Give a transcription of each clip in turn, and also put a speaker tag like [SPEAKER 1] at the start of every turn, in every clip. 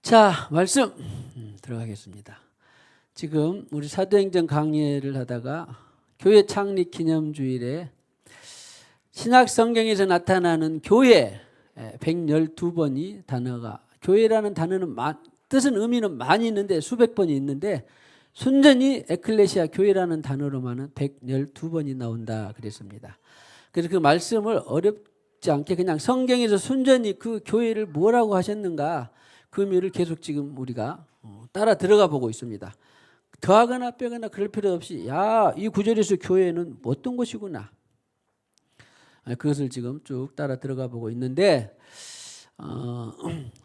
[SPEAKER 1] 자, 말씀 들어가겠습니다. 지금 우리 사도행전 강의를 하다가 교회 창립 기념주일에 신약 성경에서 나타나는 교회 112번이 단어가, 교회라는 단어는 뜻은 의미는 많이 있는데 수백 번이 있는데 순전히 에클레시아 교회라는 단어로만은 112번이 나온다 그랬습니다. 그래서 그 말씀을 어렵지 않게 그냥 성경에서 순전히 그 교회를 뭐라고 하셨는가 그 의미를 계속 지금 우리가 따라 들어가 보고 있습니다. 더하거나 빼거나 그럴 필요 없이 야, 이 구절에서 교회는 어떤 것이구나. 그것을 지금 쭉 따라 들어가 보고 있는데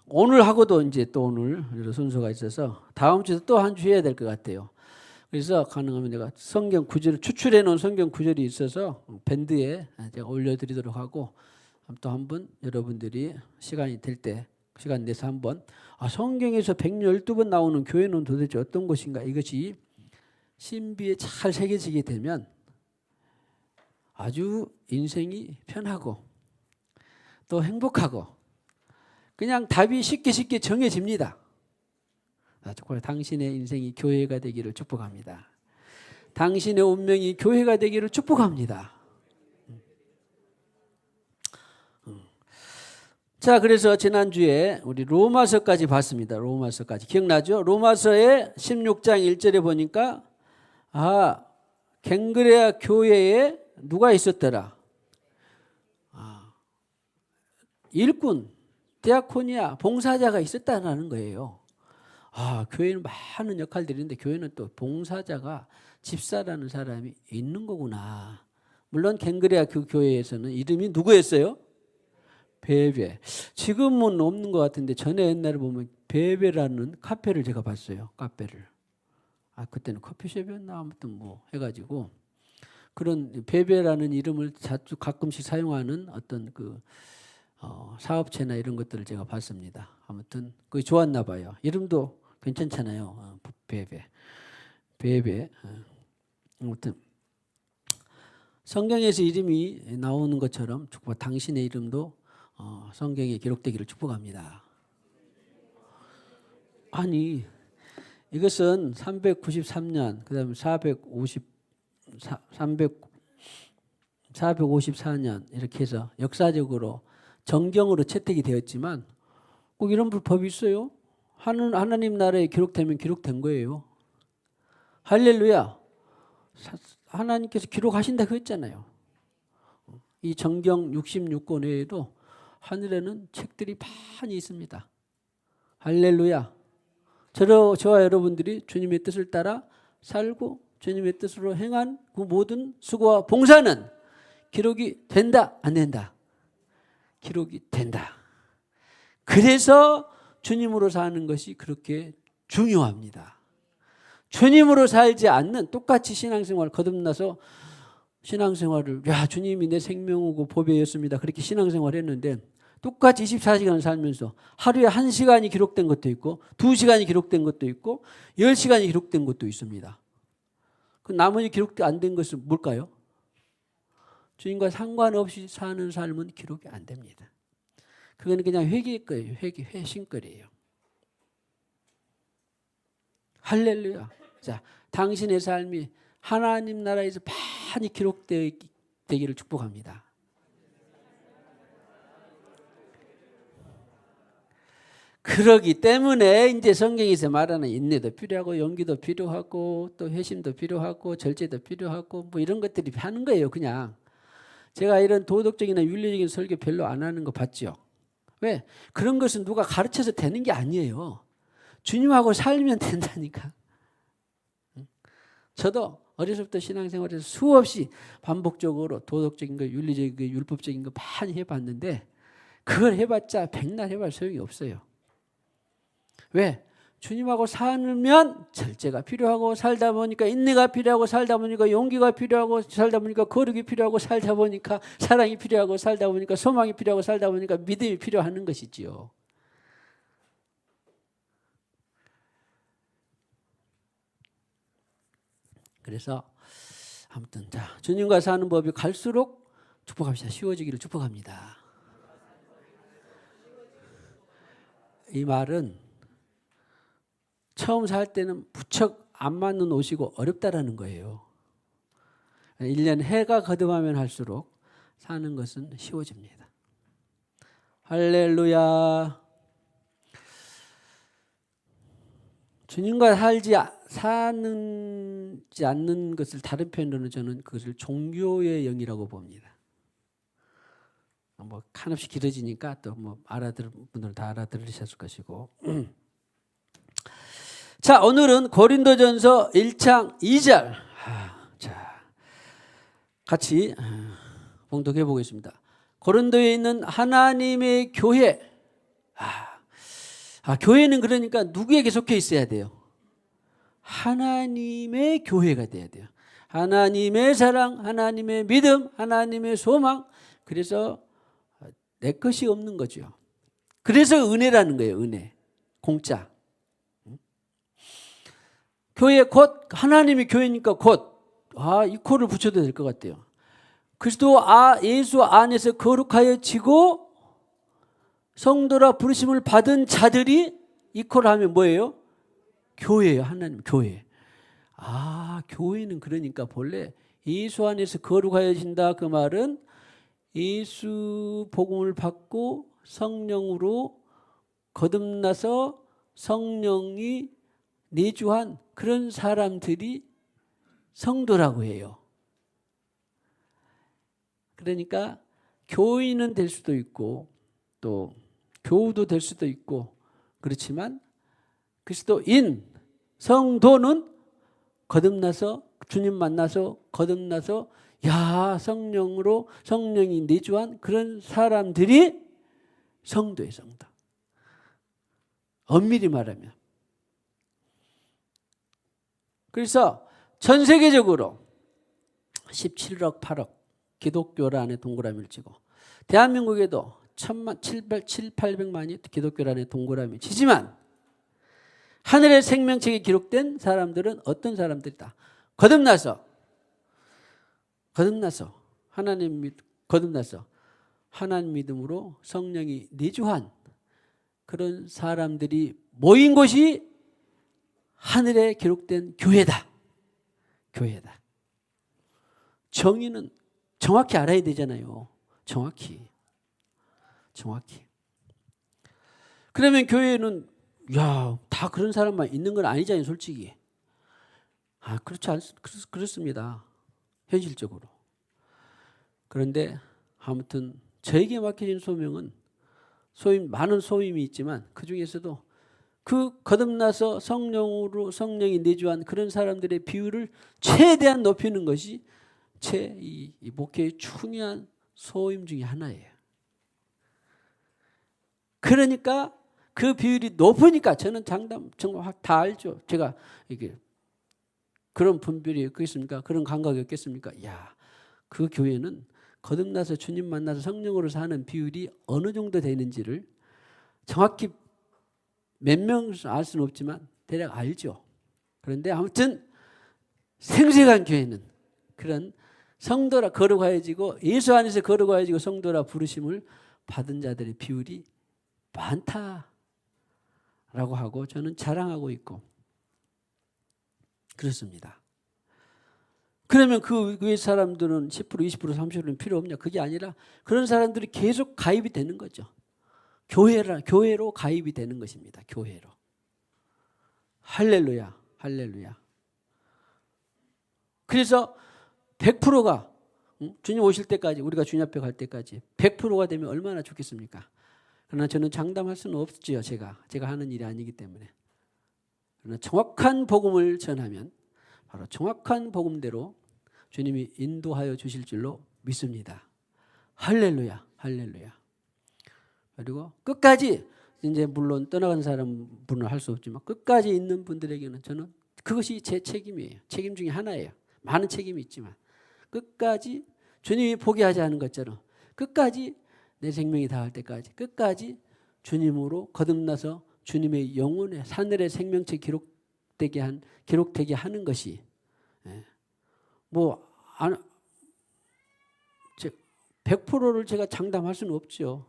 [SPEAKER 1] 오늘 하고도 이제 또 오늘 순서가 있어서 다음 주에 또 한 주 해야 될 것 같아요. 그래서 가능하면 내가 성경 구절을 추출해 놓은 성경 구절이 있어서 밴드에 제가 올려드리도록 하고 또 한 번 여러분들이 시간이 될 때 시간 내서 한번 성경에서 112번 나오는 교회는 도대체 어떤 것인가, 이것이 신비에 잘 새겨지게 되면 아주 인생이 편하고 또 행복하고 그냥 답이 쉽게 정해집니다. 당신의 인생이 교회가 되기를 축복합니다. 당신의 운명이 교회가 되기를 축복합니다. 자, 그래서 지난주에 우리 로마서까지 봤습니다. 로마서까지 기억나죠? 로마서의 16장 1절에 보니까 갱그레아 교회에 누가 있었더라? 일꾼, 디아코니아, 봉사자가 있었다는 거예요. 교회는 많은 역할들이 있는데 교회는 또 봉사자가, 집사라는 사람이 있는 거구나. 물론 갱그레아 그 교회에서는 이름이 누구였어요? 베베. 지금은 없는 것 같은데 전에 옛날에 보면 베베라는 카페를 제가 봤어요. 카페를. 그때는 커피숍이었나 아무튼 뭐 해가지고 그런 베베라는 이름을 자주 가끔씩 사용하는 어떤 그 사업체나 이런 것들을 제가 봤습니다. 아무튼 그게 좋았나 봐요. 이름도 괜찮잖아요. 베베. 아무튼 성경에서 이름이 나오는 것처럼 당신의 이름도 성경에 기록되기를 축복합니다. 아니, 이것은 393년, 그 다음에 454년 이렇게 해서 역사적으로 정경으로 채택이 되었지만 꼭 이런 법이 있어요. 하나님 나라에 기록되면 기록된 거예요. 할렐루야. 하나님께서 기록하신다고 했잖아요. 이 정경 66권 외에도 하늘에는 책들이 많이 있습니다. 할렐루야. 저와 여러분들이 주님의 뜻을 따라 살고 주님의 뜻으로 행한 그 모든 수고와 봉사는 기록이 된다, 안 된다? 기록이 된다. 그래서 주님으로 사는 것이 그렇게 중요합니다. 주님으로 살지 않는, 똑같이 신앙생활 거듭나서 신앙생활을 주님이 내 생명이고 보배였습니다. 그렇게 신앙생활을 했는데 똑같이 24시간을 살면서 하루에 1시간이 기록된 것도 있고 2시간이 기록된 것도 있고 10시간이 기록된 것도 있습니다. 그 나머지 기록 안 된 것은 뭘까요? 주님과 상관없이 사는 삶은 기록이 안 됩니다. 그거는 그냥 회개일 거예요. 회심거리예요. 할렐루야. 자, 당신의 삶이 하나님 나라에서 많이 기록되기를 축복합니다. 그러기 때문에 이제 성경에서 말하는 인내도 필요하고 용기도 필요하고 또 회심도 필요하고 절제도 필요하고 뭐 이런 것들이 하는 거예요. 그냥 제가 이런 도덕적이나 윤리적인 설교 별로 안 하는 거 봤죠. 왜? 그런 것은 누가 가르쳐서 되는 게 아니에요. 주님하고 살면 된다니까. 저도 어려서부터 신앙생활에서 수없이 반복적으로 도덕적인 거, 윤리적인 거, 율법적인 거 많이 해봤는데 그걸 해봤자 백날 해봤자 소용이 없어요. 왜? 주님하고 살면 절제가 필요하고 살다 보니까 인내가 필요하고 살다 보니까 용기가 필요하고 살다 보니까 거룩이 필요하고 살다 보니까 사랑이 필요하고 살다 보니까 소망이 필요하고 살다 보니까 믿음이 필요한 것이지요. 그래서 아무튼 주님과 사는 법이 갈수록 축복합시다. 쉬워지기를 축복합니다. 이 말은 처음 살 때는 무척 안 맞는 옷이고 어렵다라는 거예요. 1년 해가 거듭하면 할수록 사는 것은 쉬워집니다. 할렐루야. 주님과 사는지 않는 것을 다른 표현으로는 저는 그것을 종교의 영이라고 봅니다. 뭐 한없이 길어지니까 또 뭐 알아들을 분들은 다 알아들으셨을 것이고. 자, 오늘은 고린도전서 1장 2절. 자, 같이 봉독해 보겠습니다. 고린도에 있는 하나님의 교회. 교회는 그러니까 누구에게 속해 있어야 돼요? 하나님의 교회가 돼야 돼요. 하나님의 사랑, 하나님의 믿음, 하나님의 소망. 그래서 내 것이 없는 거죠. 그래서 은혜라는 거예요. 은혜. 공짜. 교회 곧 하나님의 교회니까 곧 이 코를 붙여도 될 것 같아요. 그리스도 예수 안에서 거룩하여지고 성도라 부르심을 받은 자들이 이 코를 하면 뭐예요? 교회예요. 하나님 교회. 교회는 그러니까 본래 예수 안에서 거룩하여진다 그 말은 예수 복음을 받고 성령으로 거듭나서 성령이 내주한 그런 사람들이 성도라고 해요. 그러니까 교인은 될 수도 있고 또 교우도 될 수도 있고 그렇지만 그리스도인 성도는 거듭나서 주님 만나서 거듭나서 성령으로 성령이 내주한 그런 사람들이 성도예요. 성도. 엄밀히 말하면. 그래서 전 세계적으로 17억 8억 기독교란에 동그라미를 치고 대한민국에도 700~800만이 기독교란에 동그라미 치지만 하늘의 생명책에 기록된 사람들은 어떤 사람들이다. 거듭나서 하나님 믿음으로 성령이 내주한 그런 사람들이 모인 곳이 하늘에 기록된 교회다. 교회다. 정의는 정확히 알아야 되잖아요. 정확히. 그러면 교회는 다 그런 사람만 있는 건 아니잖아요. 솔직히. 그렇습니다. 현실적으로. 그런데 아무튼 저에게 맡겨진 소명은 많은 소임이 있지만 그 중에서도 그 거듭나서 성령이 내주한 그런 사람들의 비율을 최대한 높이는 것이 이 목회의 중요한 소임 중에 하나예요. 그러니까 그 비율이 높으니까 저는 정말 다 알죠. 제가 이게 그런 분별이 있겠습니까? 그런 감각이 있겠습니까? 그 교회는 거듭나서 주님 만나서 성령으로 사는 비율이 어느 정도 되는지를 정확히 몇 명 알 수는 없지만 대략 알죠. 그런데 아무튼 생생한 교회는 그런 성도라 거룩하여지고 예수 안에서 거룩하여지고 성도라 부르심을 받은 자들의 비율이 많다라고 하고 저는 자랑하고 있고 그렇습니다. 그러면 그 외 사람들은 10%, 20%, 30%는 필요 없냐? 그게 아니라 그런 사람들이 계속 가입이 되는 거죠. 교회로 가입이 되는 것입니다. 교회로. 할렐루야. 그래서 100%가 주님 오실 때까지 우리가 주님 앞에 갈 때까지 100%가 되면 얼마나 좋겠습니까? 그러나 저는 장담할 수는 없지요. 제가 하는 일이 아니기 때문에. 그러나 정확한 복음을 전하면 바로 정확한 복음대로 주님이 인도하여 주실 줄로 믿습니다. 할렐루야. 그리고 끝까지 이제 물론 떠나간 사람분은 할 수 없지만 끝까지 있는 분들에게는 저는 그것이 제 책임이에요. 책임 중에 하나예요. 많은 책임이 있지만 끝까지 주님이 포기하지 않은 것처럼 끝까지 내 생명이 다할 때까지 끝까지 주님으로 거듭나서 주님의 영혼의 하늘의 생명체 기록되게 하는 것이 100%를 제가 장담할 수는 없죠.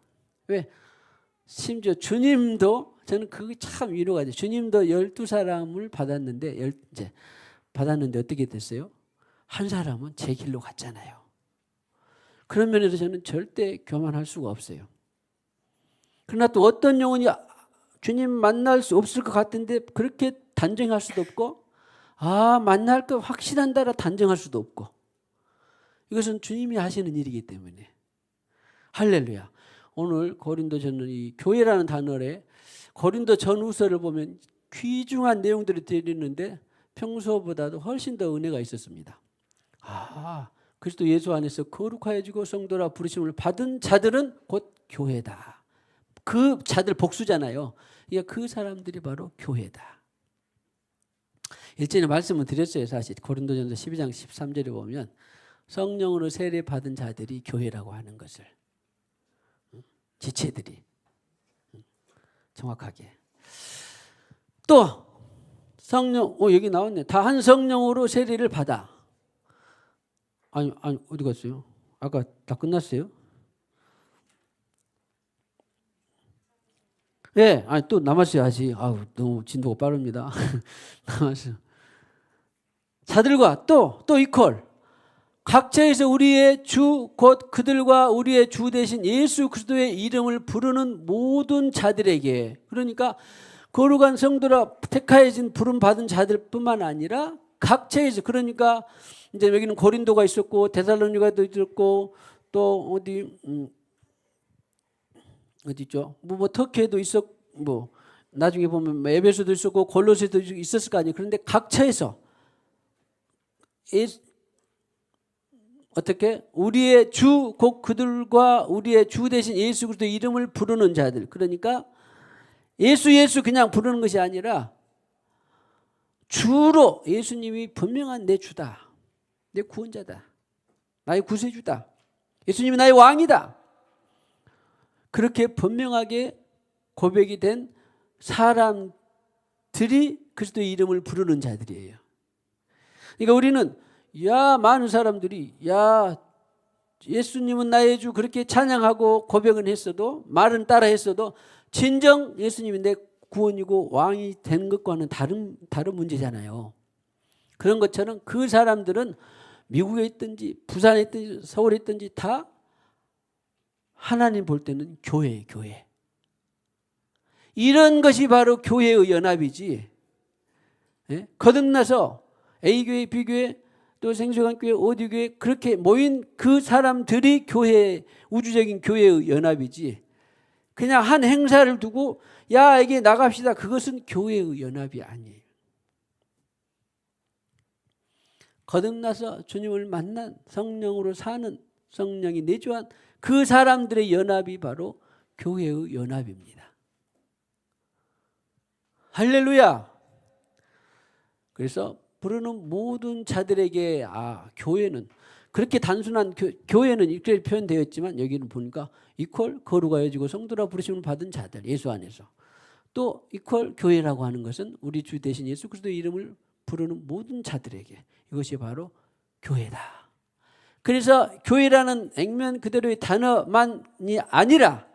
[SPEAKER 1] 왜? 심지어 주님도 저는 그게 참 위로가 돼요. 주님도 12사람을 받았는데 이제 받았는데 어떻게 됐어요? 한 사람은 제 길로 갔잖아요. 그런 면에서 저는 절대 교만할 수가 없어요. 그러나 또 어떤 영혼이 주님 만날 수 없을 것 같은데 그렇게 단정할 수도 없고 만날 거 확실한다라 단정할 수도 없고 이것은 주님이 하시는 일이기 때문에 할렐루야. 오늘 고린도전은 이 교회라는 단어에 고린도 전후서를 보면 귀중한 내용들이 들리는데 평소보다도 훨씬 더 은혜가 있었습니다. 그리스도 예수 안에서 거룩하여지고 성도라 부르심을 받은 자들은 곧 교회다. 그 자들 복수잖아요. 그 사람들이 바로 교회다. 일전에 말씀을 드렸어요. 사실 고린도전서 12장 13절에 보면 성령으로 세례 받은 자들이 교회라고 하는 것을 지체들이 정확하게 또 성령 여기 나왔네. 다 한 성령으로 세례를 받아. 아니 어디 갔어요? 아까 다 끝났어요? 네, 또 남았어요 아직. 너무 진도가 빠릅니다. 남았어요. 자들과 또 이퀄 각처에서 우리의 주 곧 그들과 우리의 주 대신 예수 그리스도의 이름을 부르는 모든 자들에게 그러니까 거룩한 성도라 택하여진 부름 받은 자들뿐만 아니라 각처에서 그러니까 이제 여기는 고린도가 있었고 데살로니가도 있었고 또 어디죠? 뭐 터키에도 있었고 나중에 보면 에베소도 있었고 골로새도 있었을 거 아니에요. 그런데 각처에서 어떻게 우리의 주 곧 그들과 우리의 주 대신 예수 그리스도 이름을 부르는 자들 그러니까 예수 그냥 부르는 것이 아니라 주로 예수님이 분명한 내 주다. 내 구원자다. 나의 구세주다. 예수님이 나의 왕이다. 그렇게 분명하게 고백이 된 사람들이 그리스도의 이름을 부르는 자들이에요. 그러니까 우리는 많은 사람들이 예수님은 나의 주 그렇게 찬양하고 고백은 했어도 말은 따라 했어도 진정 예수님이 내 구원이고 왕이 된 것과는 다른 문제잖아요. 그런 것처럼 그 사람들은 미국에 있든지 부산에 있든지 서울에 있든지 다 하나님 볼 때는 교회. 이런 것이 바로 교회의 연합이지. 거듭나서 A교회, B교회, 또 생수관교회, 어디교회 그렇게 모인 그 사람들이 우주적인 교회의 연합이지. 그냥 한 행사를 두고 이게 나갑시다. 그것은 교회의 연합이 아니에요. 거듭나서 주님을 만난 성령으로 사는 성령이 내주한 그 사람들의 연합이 바로 교회의 연합입니다. 할렐루야. 그래서 부르는 모든 자들에게 교회는 그렇게 단순한 교회는 이렇게 표현되어 있지만 여기는 보니까 이퀄 거룩하여지고 성도라 부르심을 받은 자들 예수 안에서 또 이퀄 교회라고 하는 것은 우리 주 대신 예수 그리스도의 이름을 부르는 모든 자들에게 이것이 바로 교회다. 그래서 교회라는 액면 그대로의 단어만이 아니라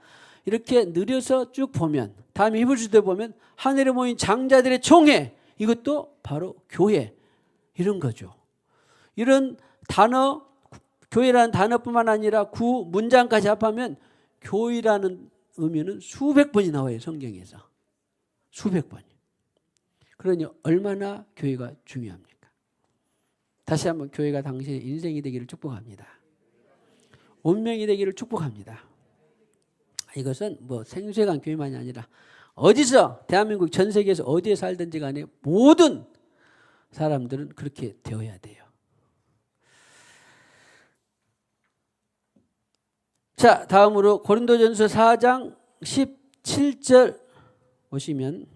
[SPEAKER 1] 이렇게 느려서 쭉 보면 다음에 히브리서에 보면 하늘에 모인 장자들의 총회 이것도 바로 교회 이런 거죠. 이런 단어 교회라는 단어뿐만 아니라 구 문장까지 합하면 교회라는 의미는 수백 번이 나와요. 성경에서. 수백 번이. 그러니 얼마나 교회가 중요합니까? 다시 한번 교회가 당신의 인생이 되기를 축복합니다. 운명이 되기를 축복합니다. 이것은 생수회관 교회만이 아니라 어디서 대한민국 전 세계에서 어디에 살든지 간에 모든 사람들은 그렇게 되어야 돼요. 자, 다음으로 고린도전서 4장 17절 보시면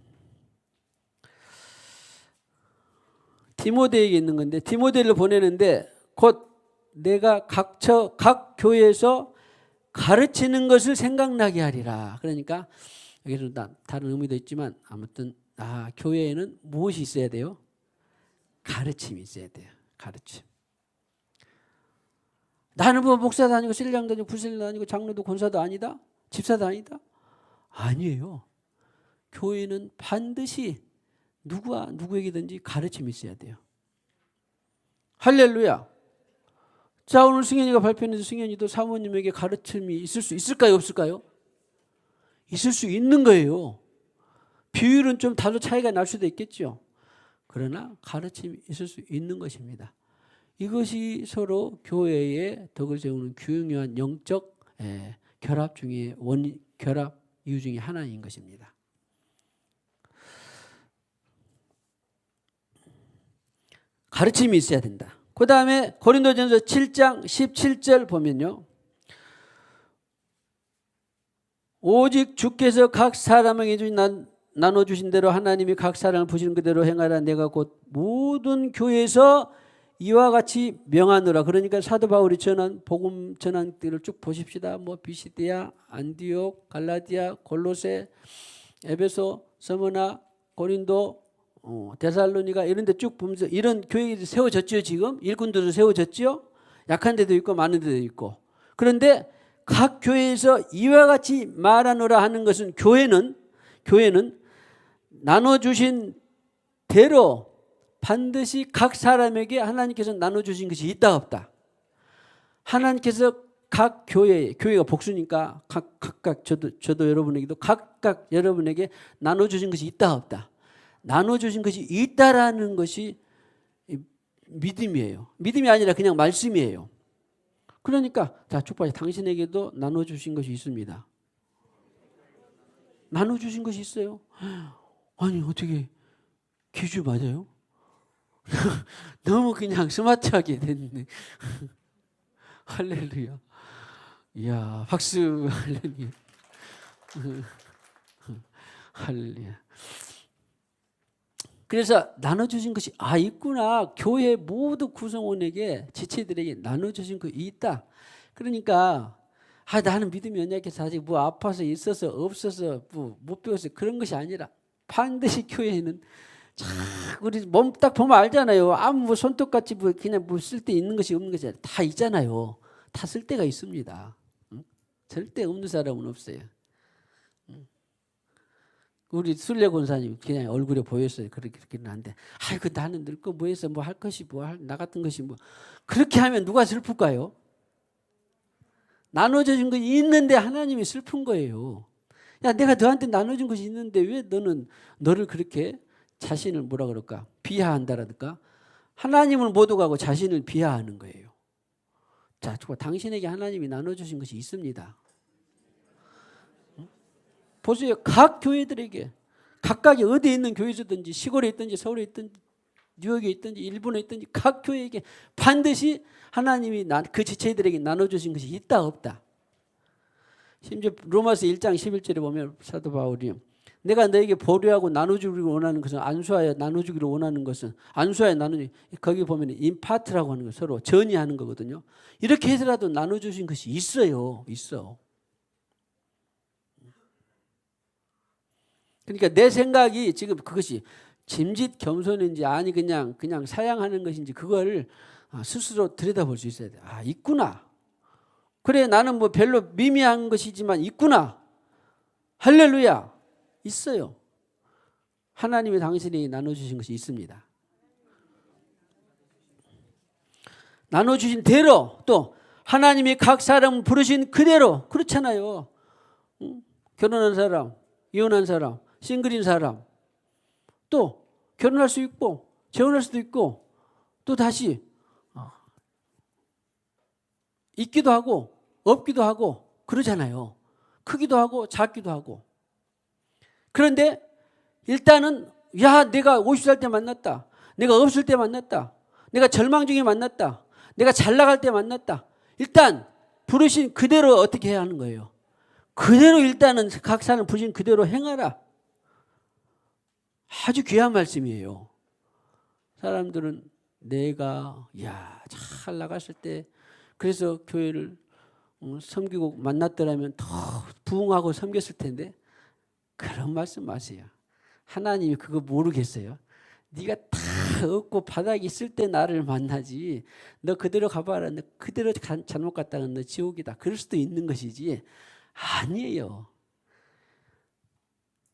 [SPEAKER 1] 디모데에게 있는 건데 디모데를 보내는데 곧 내가 각 교회에서 가르치는 것을 생각나게 하리라. 그러니까 여기서 다른 의미도 있지만 아무튼 교회에는 무엇이 있어야 돼요? 가르침이 있어야 돼요. 가르침. 나는 목사도 아니고 신랑도 아니고 부신랑도 아니고 장로도 권사도 아니다? 집사도 아니다? 아니에요. 교회는 반드시 누구에게든지 가르침이 있어야 돼요. 할렐루야. 자, 오늘 승현이가 발표했는데 승현이도 사모님에게 가르침이 있을 수 있을까요? 없을까요? 있을 수 있는 거예요. 비율은 좀 다소 차이가 날 수도 있겠죠. 그러나 가르침이 있을 수 있는 것입니다. 이것이 서로 교회의 덕을 세우는 중요한 영적 결합 중에 결합 이유 중에 하나인 것입니다. 가르침이 있어야 된다. 그 다음에 고린도전서 7장 17절 보면요. 오직 주께서 각 사람에게 나눠주신 대로 하나님이 각 사람을 부시는 그대로 행하라. 내가 곧 모든 교회에서 이와 같이 명하노라. 그러니까 사도 바울이 전한 복음 전한 때를 쭉 보십시다. 뭐 비시디아, 안디옥, 갈라디아, 골로새, 에베소, 서머나, 고린도, 데살로니가 이런 데 쭉 보면서 이런 교회들이 세워졌죠. 지금 일꾼들도 세워졌죠. 약한 데도 있고 많은 데도 있고. 그런데 각 교회에서 이와 같이 말하노라 하는 것은 교회는 나눠주신 대로 반드시 각 사람에게 하나님께서 나눠주신 것이 있다 없다. 하나님께서 각 교회가 복수니까 각각 저도 여러분에게도 각각 여러분에게 나눠주신 것이 있다 없다. 나눠주신 것이 있다라는 것이 믿음이에요. 믿음이 아니라 그냥 말씀이에요. 그러니까 자, 축복하시 당신에게도 나눠주신 것이 있습니다. 나눠주신 것이 있어요. 아니 어떻게 기주 맞아요? 너무 그냥 스마트하게 됐네. 할렐루야. 이야 박수. 할렐루야. 할렐루야. 그래서 나눠주신 것이 있구나. 교회 모두 구성원에게 지체들에게 나눠주신 것이 있다. 그러니까 나는 믿음이 연약해서 아직 뭐 아파서 있어서 없어서 뭐 못 배워서 그런 것이 아니라 반드시 교회에는 우리 몸 딱 보면 알잖아요. 아무 뭐 손톱같이 뭐 그냥 뭐 쓸 데 있는 것이 없는 것이 아니라 다 있잖아요. 다 쓸 데가 있습니다. 절대 없는 사람은 없어요. 우리 순례 권사님 그냥 얼굴에 보였어요. 그렇게는 한데, 나는 늙고 뭐해서 뭐 할 것이 나 같은 것이 뭐 그렇게 하면 누가 슬플까요? 나눠준 것이 있는데 하나님이 슬픈 거예요. 야, 내가 너한테 나눠준 것이 있는데 왜 너를 그렇게 자신을 뭐라 그럴까? 비하한다랄까? 하나님을 못 오가고 자신을 비하하는 거예요. 자, 당신에게 하나님이 나눠주신 것이 있습니다. 보세요. 각 교회들에게 각각이 어디에 있는 교회이든지 시골에 있든지 서울에 있든지 뉴욕에 있든지 일본에 있든지 각 교회에게 반드시 하나님이 그 지체들에게 나눠주신 것이 있다 없다. 심지어 로마서 1장 11절에 보면 사도 바울이 내가 너에게 보류하고 나눠주기를 원하는 것은 안수하여 나눠주기를 원하는 것은 안수하여 나누니 거기 보면 임파트라고 하는 거 서로 전이하는 거거든요. 이렇게 해서라도 나눠주신 것이 있어요. 있어. 그러니까 내 생각이 지금 그것이 짐짓 겸손인지 아니 그냥 사양하는 것인지 그걸 스스로 들여다볼 수 있어야 돼. 있구나. 그래 나는 뭐 별로 미미한 것이지만 있구나. 할렐루야. 있어요. 하나님이 당신이 나눠주신 것이 있습니다. 나눠주신 대로 또 하나님이 각 사람을 부르신 그대로 그렇잖아요. 결혼한 사람, 이혼한 사람, 싱글인 사람 또 결혼할 수 있고 재혼할 수도 있고 또 다시 있기도 하고 없기도 하고 그러잖아요. 크기도 하고 작기도 하고. 그런데 일단은 내가 50살 때 만났다. 내가 없을 때 만났다. 내가 절망 중에 만났다. 내가 잘 나갈 때 만났다. 일단 부르신 그대로 어떻게 해야 하는 거예요? 그대로 일단은 각 사람 부르신 그대로 행하라. 아주 귀한 말씀이에요. 사람들은 내가 잘 나갔을 때 그래서 교회를 섬기고 만났더라면 더 부흥하고 섬겼을 텐데 그런 말씀 마세요. 하나님이 그거 모르겠어요. 네가 다 얻고 바닥에 있을 때 나를 만나지 너 그대로 가봐라. 너 그대로 잘못 갔다가 너 지옥이다. 그럴 수도 있는 것이지 아니에요.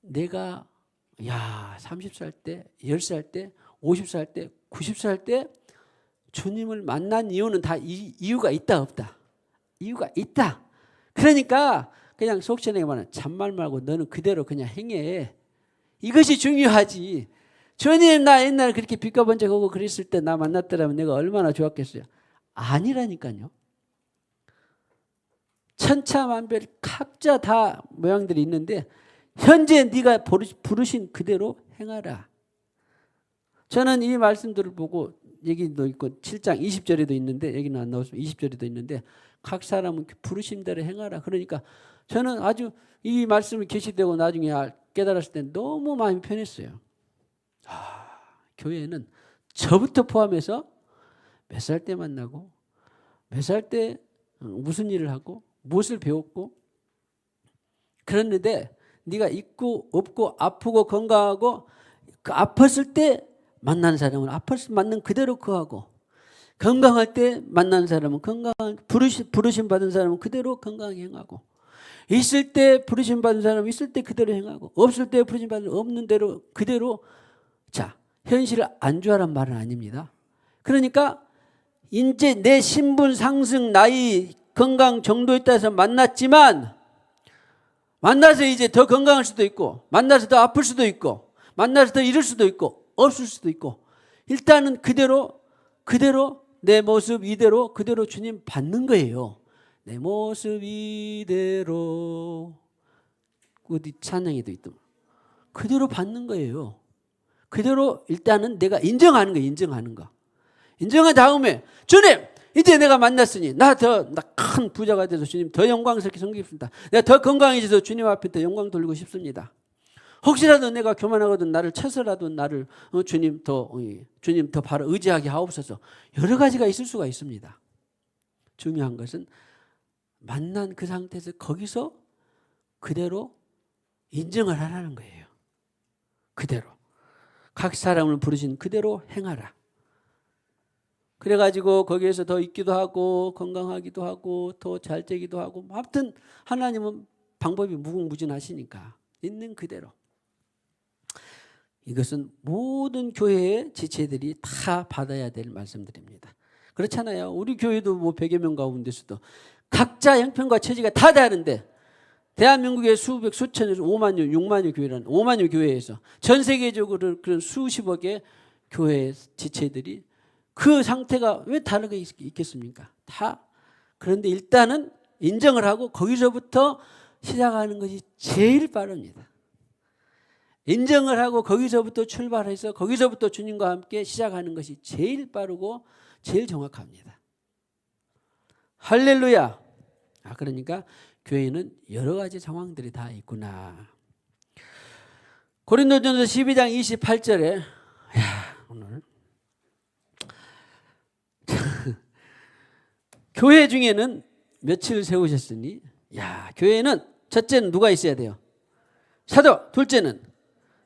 [SPEAKER 1] 내가 30살 때, 10살 때, 50살 때, 90살 때 주님을 만난 이유는 다 이유가 있다 없다? 이유가 있다. 그러니까 그냥 속 시원하게 말하면 잔말 말고 너는 그대로 그냥 행해. 이것이 중요하지. 주님 나 옛날에 그렇게 빚가번쩍하고 그랬을 때 나 만났더라면 내가 얼마나 좋았겠어요. 아니라니까요. 천차만별 각자 다 모양들이 있는데 현재 네가 부르신 그대로 행하라. 저는 이 말씀들을 보고 여기도 있고 7장 20절에도 있는데 여기는 안 나왔으면 20절에도 있는데 각 사람은 부르신 대로 행하라. 그러니까 저는 아주 이 말씀을 계시되고 나중에 깨달았을 때 너무 마음이 편했어요. 교회는 저부터 포함해서 몇 살 때 만나고 몇 살 때 무슨 일을 하고 무엇을 배웠고 그랬는데 네가 있고 없고 아프고 건강하고 그 아팠을 때 만난 사람은 아팠을 때 만난 그대로 그하고 건강할 때 만난 사람은 건강한 부르심 받은 사람은 그대로 건강하게 행하고 있을 때 부르심 받은 사람은 있을 때 그대로 행하고 없을 때 부르심 받은 없는 대로 그대로 자 현실을 안주하란 말은 아닙니다. 그러니까 이제 내 신분 상승 나이 건강 정도에 따라서 만났지만 만나서 이제 더 건강할 수도 있고 만나서 더 아플 수도 있고 만나서 더 잃을 수도 있고 없을 수도 있고 일단은 그대로 내 모습 이대로 그대로 주님 받는 거예요. 내 모습 이대로 어디 찬양에도 있더만 그대로 받는 거예요. 그대로 일단은 내가 인정하는 거예요. 인정한 다음에 주님 이제 내가 만났으니 나 큰 부자가 돼서 주님 더 영광스럽게 섬기겠습니다. 내가 더 건강해져서 주님 앞에 더 영광 돌리고 싶습니다. 혹시라도 내가 교만하거든 나를 쳐서라도 나를 주님 더 바로 의지하게 하옵소서. 여러 가지가 있을 수가 있습니다. 중요한 것은 만난 그 상태에서 거기서 그대로 인정을 하라는 거예요. 그대로 각 사람을 부르신 그대로 행하라. 그래가지고 거기에서 더 있기도 하고 건강하기도 하고 더 잘되기도 하고 아무튼 하나님은 방법이 무궁무진하시니까 있는 그대로. 이것은 모든 교회의 지체들이 다 받아야 될 말씀들입니다. 그렇잖아요. 우리 교회도 뭐 100여 명 가운데서도 각자 형편과 처지가 다 다른데 대한민국의 수백 수천에서 5만여 6만여 교회라는 5만여 교회에서 전 세계적으로 그런 수십억의 교회 지체들이 그 상태가 왜 다르게 있겠습니까? 다. 그런데 일단은 인정을 하고 거기서부터 시작하는 것이 제일 빠릅니다. 인정을 하고 거기서부터 출발해서 거기서부터 주님과 함께 시작하는 것이 제일 빠르고 제일 정확합니다. 할렐루야. 그러니까 교회는 여러 가지 상황들이 다 있구나. 고린도전서 12장 28절에 오늘 교회 중에는 며칠 세우셨으니 교회는 첫째는 누가 있어야 돼요? 사도. 둘째는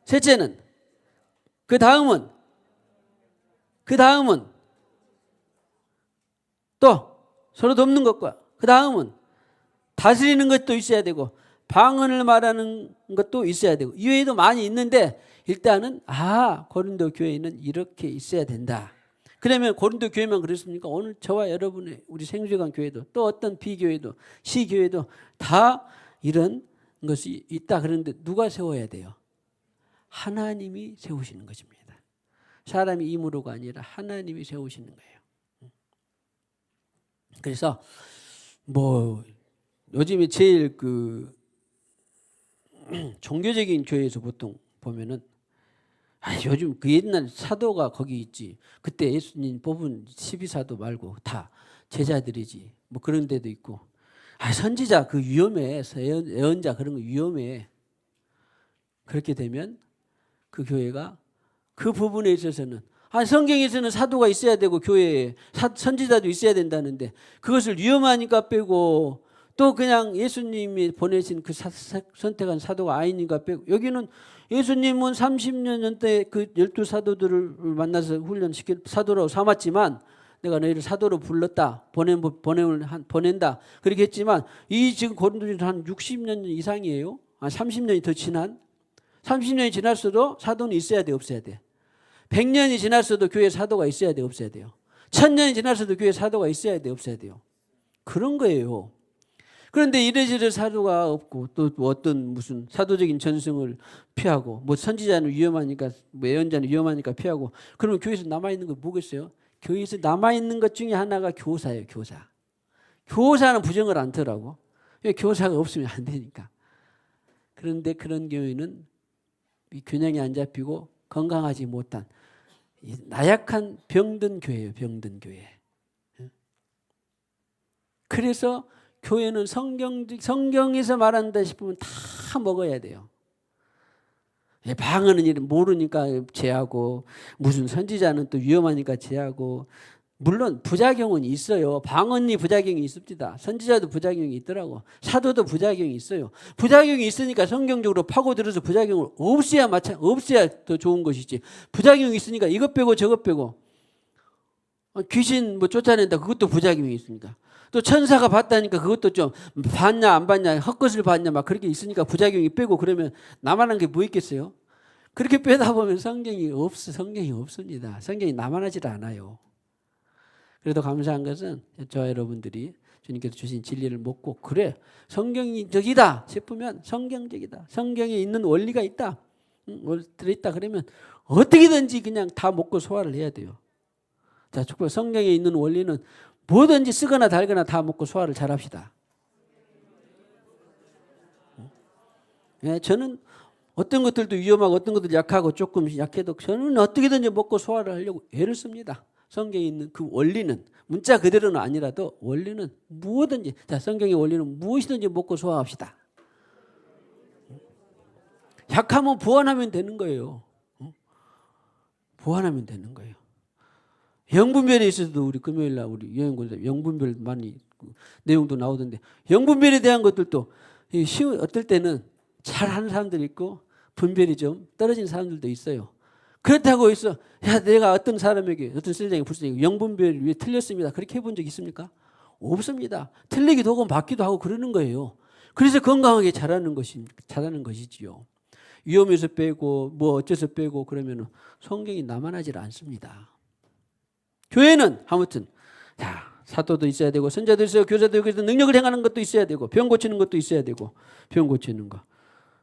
[SPEAKER 1] 셋째는 그 다음은 또 서로 돕는 것과 그 다음은 다스리는 것도 있어야 되고 방언을 말하는 것도 있어야 되고 이외에도 많이 있는데 일단은 고린도 교회는 이렇게 있어야 된다. 그러면 고린도 교회만 그랬습니까? 오늘 저와 여러분의 우리 생수관 교회도 또 어떤 비교회도 시교회도 다 이런 것이 있다. 그런데 누가 세워야 돼요? 하나님이 세우시는 것입니다. 사람이 임으로가 아니라 하나님이 세우시는 거예요. 그래서 뭐 요즘에 제일 그 종교적인 교회에서 보통 보면은 요즘 그 옛날 사도가 거기 있지. 그때 예수님 뽑은 12사도 말고 다 제자들이지. 뭐 그런 데도 있고. 선지자 그 위험해. 예언자 그런 거 위험해. 그렇게 되면 그 교회가 그 부분에 있어서는 성경에서는 사도가 있어야 되고 교회에 선지자도 있어야 된다는데 그것을 위험하니까 빼고 또 그냥 예수님이 보내신 그 선택한 사도가 아니니까 빼고 여기는 예수님은 30년 때 그 12사도들을 만나서 훈련시켜 사도라고 삼았지만 내가 너희를 사도로 불렀다. 보낸다. 그렇게 했지만 이 지금 고린도전서 한 60년 이상이에요. 30년이 더 지난 30년이 지났어도 사도는 있어야 돼, 없어야 돼? 100년이 지났어도 교회에 사도가 있어야 돼, 없어야 돼요? 1000년이 지났어도 교회에 사도가 있어야 돼, 없어야 돼요? 그런 거예요. 그런데 이래저래 사도가 없고 또 어떤 무슨 사도적인 전승을 피하고 뭐 선지자는 위험하니까 뭐 예언자는 위험하니까 피하고 그러면 교회에서 남아있는 거 뭐겠어요? 교회에서 남아있는 것 중에 하나가 교사예요. 교사. 교사는 부정을 않더라고. 교사가 없으면 안 되니까. 그런데 그런 교회는 균형이 안 잡히고 건강하지 못한 나약한 병든 교회예요. 병든 교회. 그래서 교회는 성경에서 말한다 싶으면 다 먹어야 돼요. 방언은 일 모르니까 제하고 무슨 선지자는 또 위험하니까 제하고 물론 부작용은 있어요. 방언이 부작용이 있습니다. 선지자도 부작용이 있더라고. 사도도 부작용이 있어요. 부작용이 있으니까 성경적으로 파고들어서 부작용을 없애야 더 좋은 것이지. 부작용이 있으니까 이것 빼고 저것 빼고 귀신 뭐 쫓아낸다 그것도 부작용이 있습니다. 또 천사가 봤다니까 그것도 좀 봤냐 안 봤냐 헛것을 봤냐 막 그렇게 있으니까 부작용이 빼고 그러면 나만한 게 뭐 있겠어요? 그렇게 빼다 보면 성경이 없습니다. 성경이 나만하지 않아요. 그래도 감사한 것은 저와 여러분들이 주님께서 주신 진리를 먹고 그래 성경적이다 싶으면 성경적이다. 성경에 있는 원리가 있다. 들어있다 그러면 어떻게든지 그냥 다 먹고 소화를 해야 돼요. 자, 축복 성경에 있는 원리는 뭐든지 쓰거나 달거나 다 먹고 소화를 잘 합시다. 저는 어떤 것들도 위험하고 어떤 것들 약하고 조금 약해도 저는 어떻게든지 먹고 소화를 하려고 애를 씁니다. 성경에 있는 그 원리는 문자 그대로는 아니라도 원리는 무엇든지 자 성경의 원리는 무엇이든지 먹고 소화합시다. 약하면 보완하면 되는 거예요. 보완하면 되는 거예요. 영분별에 있어서도 우리 금요일날 우리 여행군에서 영분별 많이 내용도 나오던데 영분별에 대한 것들도 어떨 때는 잘하는 사람들이 있고 분별이 좀 떨어진 사람들도 있어요. 그렇다고 해서 야 내가 어떤 사람에게 어떤 선생님 불쌍히 영분별 위에 틀렸습니다. 그렇게 해본 적 있습니까? 없습니다. 틀리기도 하고 맞기도 하고 그러는 거예요. 그래서 건강하게 자라는 것이지요. 위험해서 빼고 뭐 어째서 빼고 그러면 성경이 나만하지 않습니다. 교회는 아무튼 자 사도도 있어야 되고 선자도 있어야 되고 교사도 있어야 되고 능력을 행하는 것도 있어야 되고 병 고치는 것도 있어야 되고 병 고치는 거.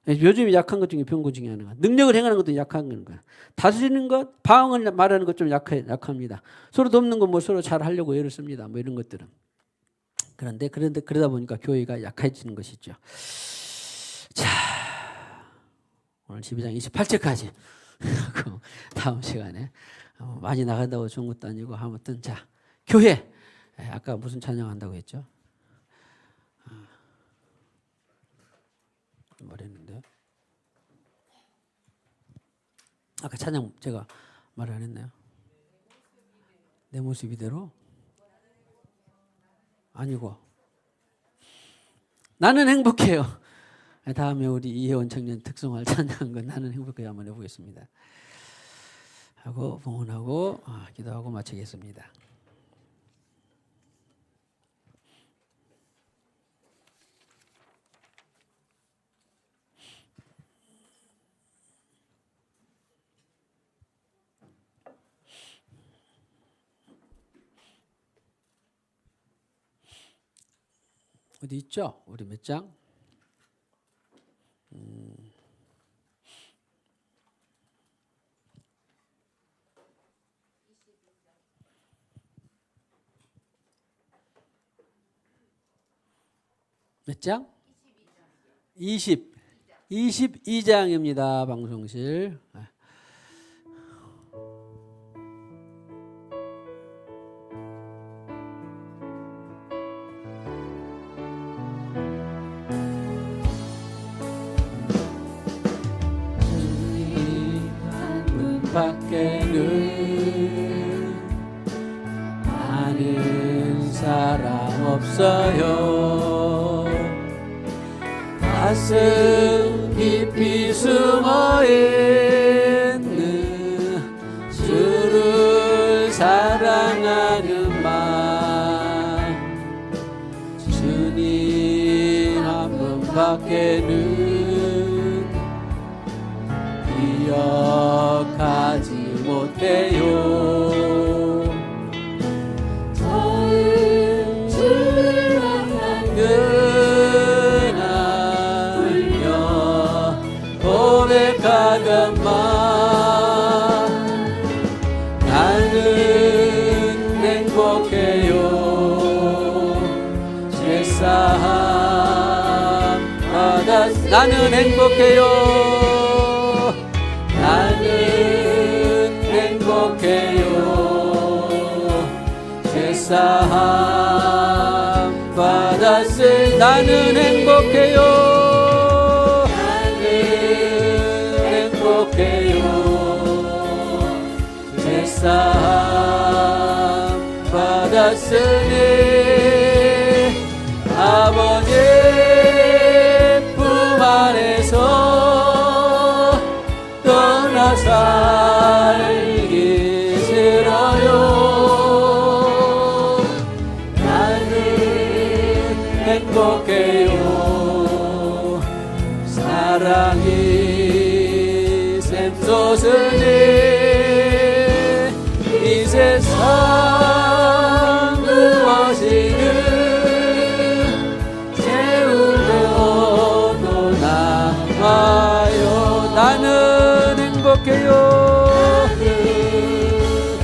[SPEAKER 1] 요즘 약한 것 중에 병 고치기 하는 거. 능력을 행하는 것도 약한 거야. 다스리는 것, 방언을 말하는 것 좀 약합니다. 서로 돕는 거 뭐 서로 잘 하려고 애를 씁니다. 뭐 이런 것들은. 그런데 그러다 보니까 교회가 약해지는 것이죠. 자, 오늘 12장 28절까지 다음 시간에 많이 나간다고 좋은 것도 아니고 아무튼 자 교회 아까 무슨 찬양한다고 했죠? 말했는데 아까 찬양 제가 말 안 했나요? 내 모습 이대로? 아니고 나는 행복해요. 다음에 우리 이혜원 청년 특송할 찬양한 건 나는 행복해요 한번 해보겠습니다. 하고 봉헌하고 기도하고 마치겠습니다. 어디 있죠? 우리 몇 장? 몇 장? 22장입니다. 방송실. 밖에는 아는 사람 없어요. 가슴 깊이 숨어있는 주를 사랑하는 마음 주님 한 분밖에는 기억하지 못해요.
[SPEAKER 2] 처음 주를 만난
[SPEAKER 1] 그날여 고백하건만 나는 행복해요. 제사함 받았 나는 행복해요. 나는 행복해요. 제사함 받았을 나는 행복해요. 나는 행복해요. 제사함 받았으니 아버지의 품 안에서 떠나 살기 싫어요. 나는 행복해요. 사랑이 샘솟으니 이 세상 무엇이든 채우려도 남아요. 나는 행복해요.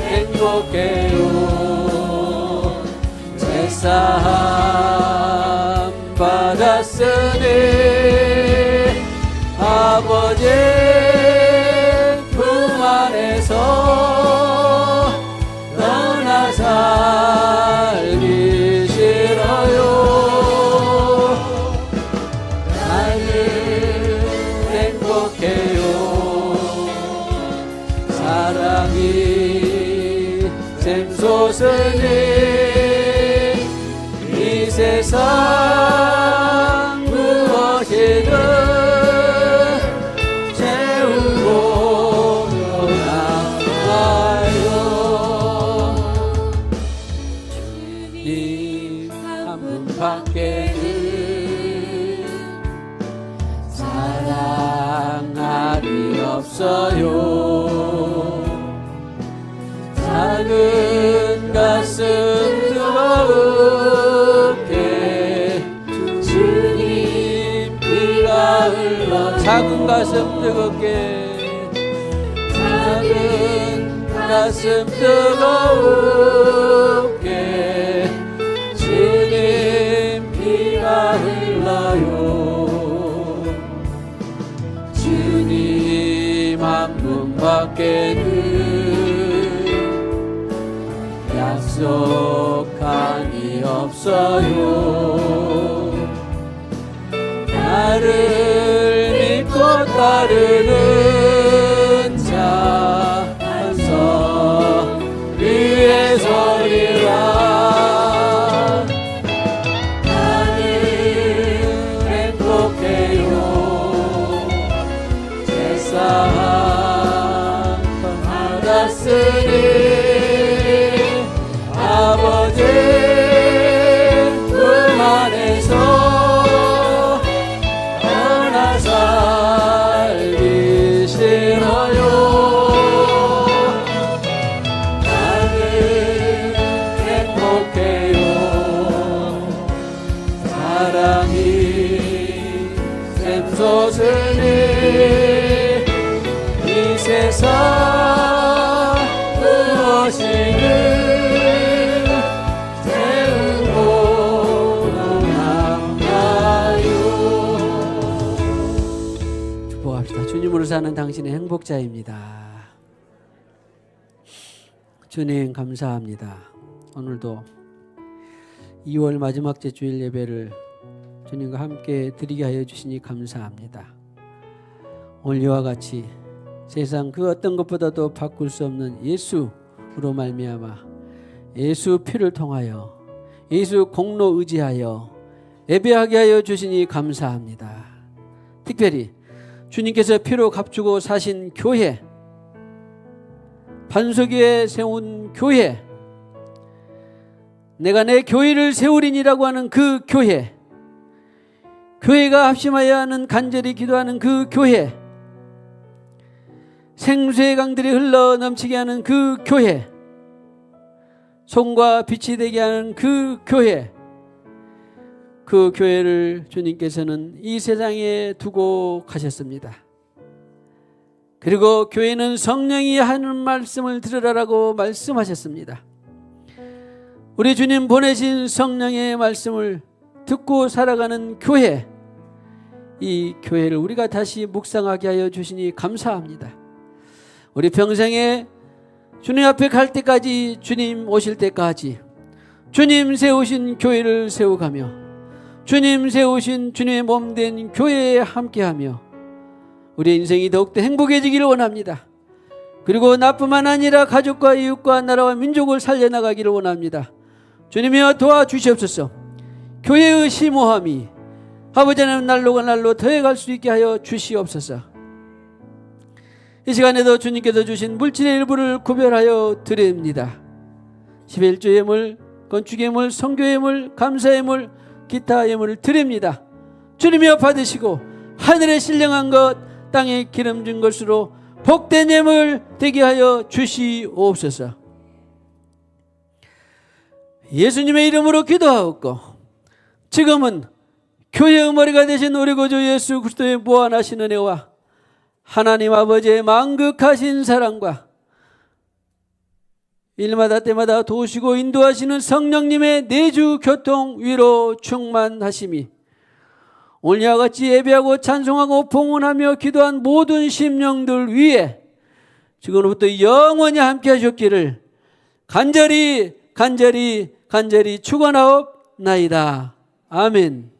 [SPEAKER 1] 행복해요. 제사함 받았으니 아버지의 품 안에서 떠나 살기 싫어요. 나는 행복해요. 사랑이 샘솟으니 이 세상 무엇이든 채우고 나와요. 주님 한 분밖에는 사랑하리 없어요. 작은 가슴 뜨겁게 주님 피가 흘러 작은 가슴 뜨겁게 작은 가슴 뜨겁게 주님 피가 흘러요. 주님 한 분밖에는 약속함이 없어요. 나를 믿고 따르는 자 한서 위에 서리라. 나는 행복해요. 제사함 받았으니 아버지의 품 안에서 떠나 살기 싫어요. 나는 행복해요. 사랑이 샘솟으니 이 세상 무엇이든 주님으로 사는 당신의 행복자입니다. 주님 감사합니다. 오늘도 2월 마지막 주 주일 예배를 주님과 함께 드리게 하여 주시니 감사합니다. 오늘 이와 같이 세상 그 어떤 것보다도 바꿀 수 없는 예수로 말미암아 예수 피를 통하여 예수 공로 의지하여 예배하게 하여 주시니 감사합니다. 특별히 주님께서 피로 값주고 사신 교회, 반석 위에 세운 교회, 내가 내 교회를 세우리니라고 하는 그 교회, 교회가 합심하여 하는 간절히 기도하는 그 교회, 생수의 강들이 흘러 넘치게 하는 그 교회, 손과 빛이 되게 하는 그 교회, 그 교회를 주님께서는 이 세상에 두고 가셨습니다. 그리고 교회는 성령이 하는 말씀을 들으라라고 말씀하셨습니다. 우리 주님 보내신 성령의 말씀을 듣고 살아가는 교회, 이 교회를 우리가 다시 묵상하게 하여 주시니 감사합니다. 우리 평생에 주님 앞에 갈 때까지, 주님 오실 때까지 주님 세우신 교회를 세워가며 주님 세우신 주님의 몸된 교회에 함께하며 우리 인생이 더욱더 행복해지기를 원합니다. 그리고 나뿐만 아니라 가족과 이웃과 나라와 민족을 살려나가기를 원합니다. 주님이여 도와주시옵소서. 교회의 심오함이 아버지 하나님 날로가 날로 더해갈 수 있게 하여 주시옵소서. 이 시간에도 주님께서 주신 물질의 일부를 구별하여 드립니다. 11조 예물, 건축 예물, 선교 예물, 감사 예물, 기타 예물을 드립니다. 주님이여 받으시고 하늘에 신령한 것, 땅에 기름진 것으로 복된 예물 되게 하여 주시옵소서. 예수님의 이름으로 기도하옵고 지금은 교회의 머리가 되신 우리 구주 예수 그리스도의 무한하신 은혜와 하나님 아버지의 만극하신 사랑과 일마다 때마다 도우시고 인도하시는 성령님의 내주 교통 위로 충만하심이 오늘 이와 같이 예배하고 찬송하고 봉헌하며 기도한 모든 심령들 위에 지금부터 영원히 함께 하셨기를 간절히 축원하옵나이다. 아멘.